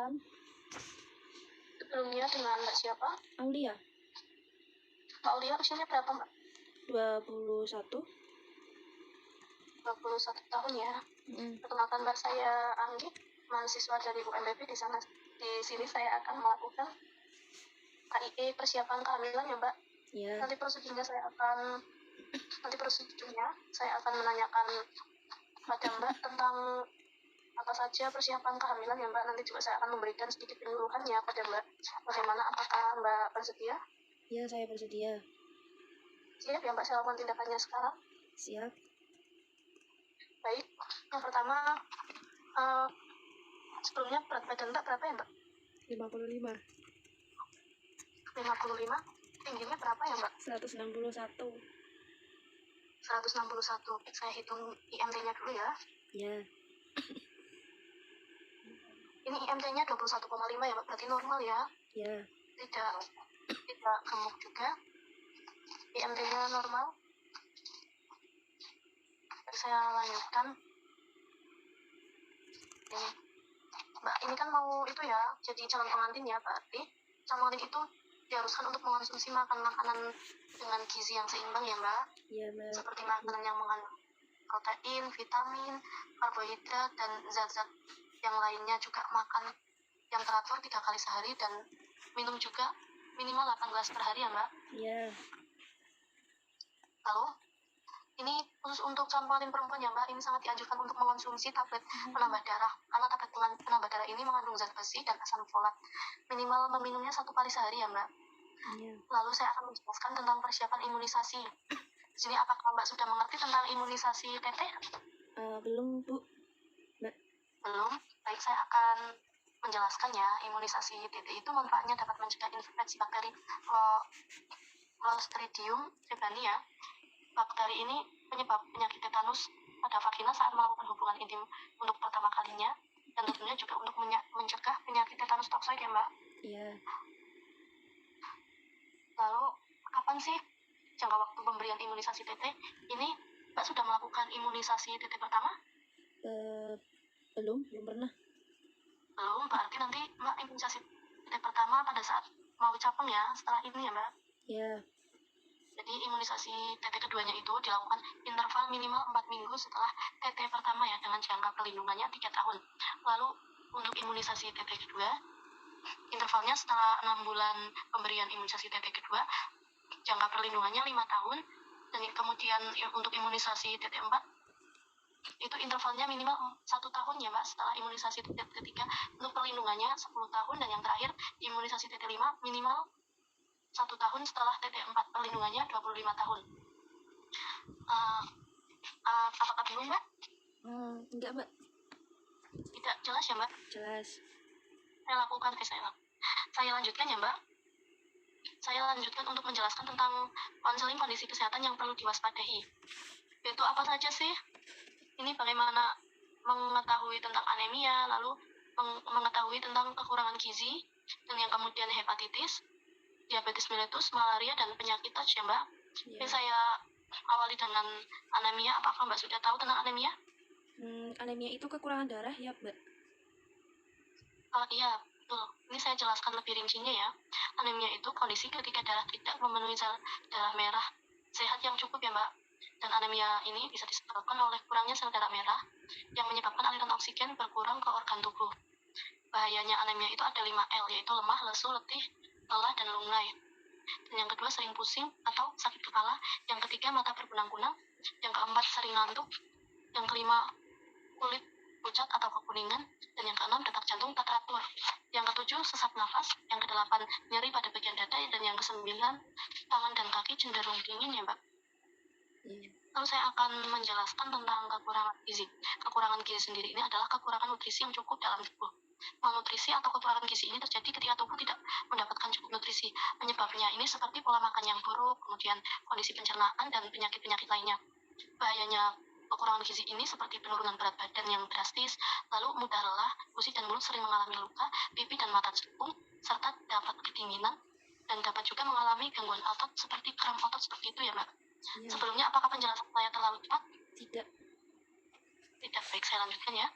perkenalkan. Sebelumnya dengan Mbak siapa? Aulia. Mbak Aulia usianya berapa Mbak? 21. 21 tahun ya. Perkenalkan Mbak, saya Anggi, mahasiswa dari UMPP. Di sini saya akan melakukan KIE persiapan kehamilan ya Mbak. Ya. Nanti prosedurnya saya akan menanyakan pada Mbak tentang apa saja persiapan kehamilan ya Mbak. Nanti juga saya akan memberikan sedikit penyuluhannya pada Mbak. Bagaimana, apakah Mbak bersedia? Ya, saya bersedia. Siap ya Mbak, saya lakukan tindakannya sekarang. Siap. Baik, yang pertama, sebelumnya berat badan Mbak berapa ya Mbak? 55. 55. Tingginya berapa ya Mbak? 161. 161. Saya hitung IMT-nya dulu ya. Ya. Ini IMT-nya 21,5 ya Mbak, berarti normal ya. Ya. Tidak gemuk juga. IMT-nya normal. Saya lanjutkan. Ini Mbak, ini kan mau itu ya, jadi calon pengantin ya berarti. Calon pengantin itu diharuskan untuk mengonsumsi makanan dengan gizi yang seimbang ya Mbak. Iya Mbak. Seperti makanan yang mengandung protein, vitamin, karbohidrat, dan zat-zat yang lainnya. Juga makan yang teratur 3 kali sehari dan minum juga minimal 8 gelas per hari ya Mbak. Iya. Lalu ini khusus untuk calon pengantin perempuan ya Mbak, ini sangat dianjurkan untuk mengonsumsi tablet penambah darah, karena tablet penambah darah ini mengandung zat besi dan asam folat. Minimal meminumnya 1 kali sehari ya Mbak. Iya. Lalu saya akan menjelaskan tentang persiapan imunisasi. Di sini apakah Mbak sudah mengerti tentang imunisasi TT? Belum Bu. Mbak. Belum. Baik, saya akan menjelaskan ya. Imunisasi TT itu manfaatnya dapat mencegah infeksi bakteri Clostridium trebania. Bakteri ini penyebab penyakit tetanus pada vagina saat melakukan hubungan intim untuk pertama kalinya, dan tentunya juga untuk mencegah penyakit tetanus toksoid ya Mbak. Iya. Lalu kapan sih jangka waktu pemberian imunisasi TT? Ini Mbak sudah melakukan imunisasi TT pertama? Belum pernah. Belum, berarti nanti Mbak imunisasi TT pertama pada saat mau capeng ya, setelah ini ya Mbak. Ya. Jadi imunisasi TT keduanya itu dilakukan interval minimal 4 minggu setelah TT pertama ya, dengan jangka perlindungannya 3 tahun. Lalu untuk imunisasi TT kedua, intervalnya setelah 6 bulan pemberian imunisasi TT kedua, jangka perlindungannya 5 tahun. Dan kemudian untuk imunisasi TT 4 itu intervalnya minimal 1 tahun ya Mbak, setelah imunisasi TT ketiga. Untuk perlindungannya 10 tahun, dan yang terakhir imunisasi TT 5 minimal 1 tahun, setelah TT 4 perlindungannya 25 tahun. Apakah belum Mbak? Enggak Mbak. Tidak jelas ya Mbak? Jelas. Saya lanjutkan ya Mbak. Saya lanjutkan untuk menjelaskan tentang konseling kondisi kesehatan yang perlu diwaspadai. Yaitu apa saja sih? Ini bagaimana mengetahui tentang anemia, lalu mengetahui tentang kekurangan gizi, dan yang kemudian hepatitis, diabetes mellitus, malaria, dan penyakit TOC ya Mbak. Yeah. Ini saya awali dengan anemia. Apakah Mbak sudah tahu tentang anemia? Anemia itu kekurangan darah ya Mbak? Iya, betul. Ini saya jelaskan lebih rincinya ya. Anemia itu kondisi ketika darah tidak memenuhi sel darah merah sehat yang cukup ya Mbak. Dan anemia ini bisa disebabkan oleh kurangnya sel darah merah yang menyebabkan aliran oksigen berkurang ke organ tubuh. Bahayanya anemia itu ada 5L, yaitu lemah, lesu, letih, lelah, dan lunglai. Dan yang kedua sering pusing atau sakit kepala. Yang ketiga mata berkunang-kunang. Yang keempat sering ngantuk. Yang kelima kulit pucat atau kekuningan. Dan yang keenam detak jantung tak teratur. Yang ketujuh sesak nafas. Yang kedelapan nyeri pada bagian dada. Dan yang kesembilan tangan dan kaki cenderung dingin ya Mbak. Lalu saya akan menjelaskan tentang kekurangan gizi. Kekurangan gizi sendiri ini adalah kekurangan nutrisi yang cukup dalam tubuh. Malnutrisi atau kekurangan gizi ini terjadi ketika tubuh tidak mendapatkan cukup nutrisi. Penyebabnya ini seperti pola makan yang buruk, kemudian kondisi pencernaan, dan penyakit-penyakit lainnya. Bahayanya kekurangan gizi ini seperti penurunan berat badan yang drastis, lalu mudah lelah, gusi dan mulut sering mengalami luka, pipi dan mata cekung, serta dapat kedinginan, dan dapat juga mengalami gangguan otot seperti kram otot seperti itu ya Mbak. Ya. Sebelumnya apakah penjelasan saya terlalu cepat? Tidak. Baik, saya lanjutkan ya.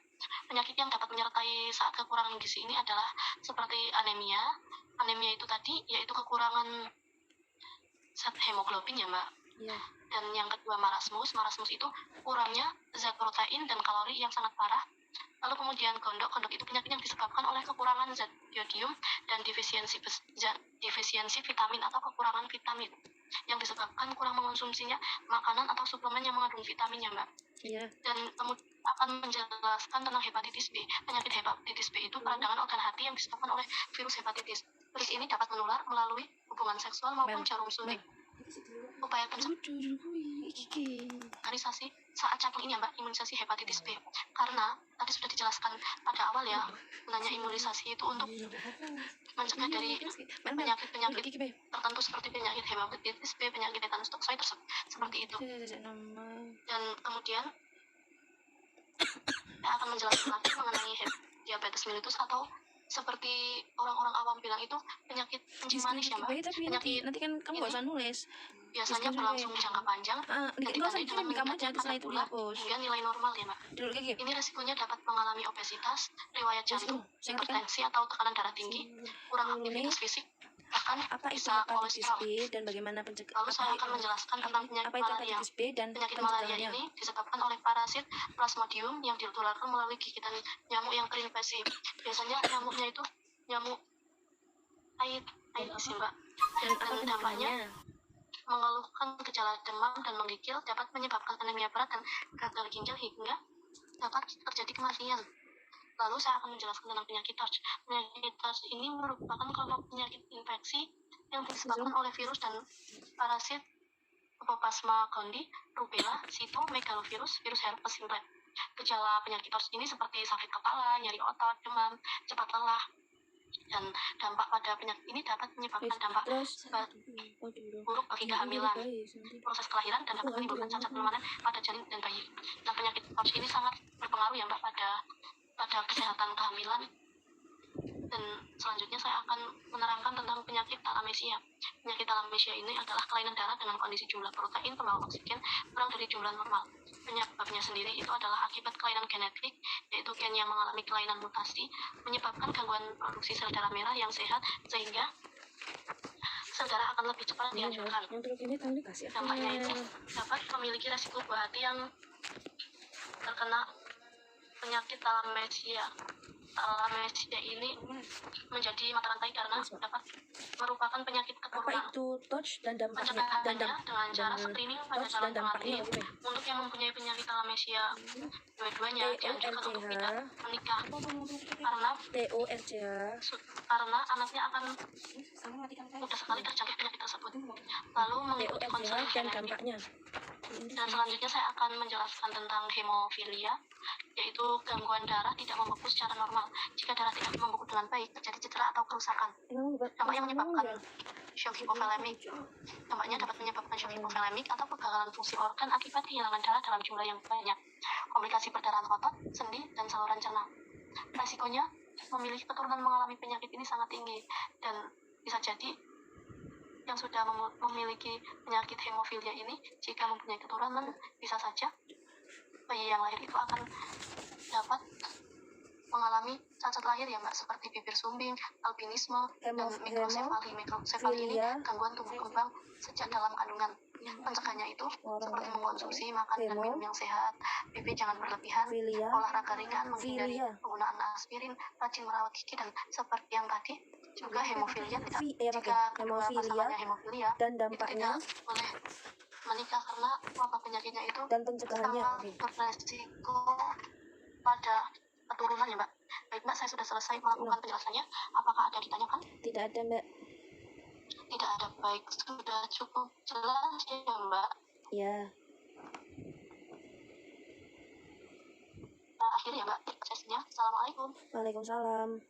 Penyakit yang dapat menyertai saat kekurangan gizi ini adalah seperti anemia. Anemia itu tadi yaitu kekurangan zat hemoglobin ya Mbak. Iya. Dan yang kedua marasmus. Marasmus itu kurangnya zat protein dan kalori yang sangat parah. Lalu kemudian gondok. Gondok itu penyakit yang disebabkan oleh kekurangan zat iodium dan defisiensi vitamin atau kekurangan vitamin yang disebabkan kurang mengonsumsinya makanan atau suplemen yang mengandung vitaminnya Mbak. Iya. Dan kemudian akan menjelaskan tentang hepatitis B. Penyakit hepatitis B itu peradangan organ hati yang disebabkan oleh virus hepatitis. Virus ini dapat menular melalui hubungan seksual maupun jarum suntik. Upaya imunisasi saat capung ini ya Mbak, imunisasi hepatitis B. Karena tadi sudah dijelaskan pada awal ya, gunanya imunisasi itu untuk mencegah dari penyakit-penyakit tertentu seperti penyakit hepatitis B, penyakit tetanus toksoid seperti itu. Dan kemudian saya akan menjelaskan lagi mengenai diabetes mellitus atau seperti orang-orang awam bilang itu penyakit kencing manis ya Mbak. Penyakit nanti kan kamu nggak usah nulis. Biasanya berlangsung jangka panjang dan ditandai dengan meningkatnya kadar gula hingga nilai normal ya Mbak. Ini resikonya dapat mengalami obesitas, riwayat jantung, hipertensi atau tekanan darah tinggi, kurang aktivitas fisik, bahkan bisa kolesterol. Dan bagaimana Lalu saya akan menjelaskan tentang penyakit malaria. Penyakit malaria ini disebabkan oleh parasit Plasmodium yang ditularkan melalui gigitan nyamuk yang terinfeksi. Biasanya nyamuknya itu nyamuk Aedes Mbak. Dan dampaknya mengeluhkan gejala demam dan menggigil, dapat menyebabkan anemia berat dan gagal ginjal hingga dapat terjadi kematian. Lalu saya akan menjelaskan tentang penyakit TORCH. Penyakit TORCH ini merupakan kelompok penyakit infeksi yang disebabkan oleh virus dan parasit Plasma gondii, rubella, cytomegalovirus, virus herpes simplex. Gejala penyakit TORCH ini seperti sakit kepala, nyeri otot, demam, cepat lelah. Dan dampak pada penyakit ini dapat menyebabkan dampak buruk bagi kehamilan, proses kelahiran, dan dapat menimbulkan cacat permanen pada janin dan bayi. Nah, penyakit TORCH ini sangat berpengaruh ya Mbak pada kesehatan kehamilan. Dan selanjutnya saya akan menerangkan tentang penyakit thalassemia. Penyakit thalassemia ini adalah kelainan darah dengan kondisi jumlah protein pembawa oksigen kurang dari jumlah normal. Penyebabnya sendiri itu adalah akibat kelainan genetik, yaitu gen yang mengalami kelainan mutasi, menyebabkan gangguan produksi sel darah merah yang sehat, sehingga sel darah akan lebih cepat dihancurkan. Dampaknya itu dapat memiliki resiko buah hati yang terkena penyakit thalassemia. Thalassemia ini menjadi mata rantai karena dapat merupakan penyakit keturunan. Apa itu TORCH dan dampaknya? Pencegahannya dengan cara screening pada calon pengantin. Untuk yang mempunyai penyakit thalassemia, dua-duanya dianjurkan untuk tidak menikah karena anaknya akan mudah sekali terjangkit penyakit tersebut. Lalu mengikuti konseling genetik. Dan selanjutnya saya akan menjelaskan tentang hemofilia, yaitu gangguan darah tidak membeku secara normal. Jika darah tidak membeku dengan baik, terjadi cedera atau kerusakan. Dampaknya menyebabkan shock hipovolemik. Dampaknya dapat menyebabkan shock hipovolemik atau kegagalan fungsi organ akibat kehilangan darah dalam jumlah yang banyak. Komplikasi perdarahan otot, sendi, dan saluran cerna. Resikonya, memiliki keturunan mengalami penyakit ini sangat tinggi, dan bisa jadi yang sudah memiliki penyakit hemofilia ini, jika mempunyai keturunan, bisa saja bayi yang lahir itu akan dapat mengalami cacat lahir ya Mbak, seperti bibir sumbing, albinisme, dan mikrosefali. Mikrosefali ini gangguan tumbuh kembang sejak dalam kandungan. Pencegahannya itu seperti mengkonsumsi makan dan minum yang sehat, BB jangan berlebihan, olahraga ringan, menghindari penggunaan aspirin, rajin merawat gigi, dan seperti yang tadi juga hemofilia jika kedua pasangannya hemofilia dan itu tidak boleh menikah karena wabah penyakitnya itu dan pencegahannya sangat beresiko pada keturunan ya Mbak. Baik Mbak, saya sudah selesai melakukan penjelasannya. Apakah ada yang ditanyakan? Tidak ada Mbak. Tidak ada. Baik, sudah cukup jelas ya Mbak. Ya. Akhirnya Mbak sesinya. Assalamualaikum. Waalaikumsalam.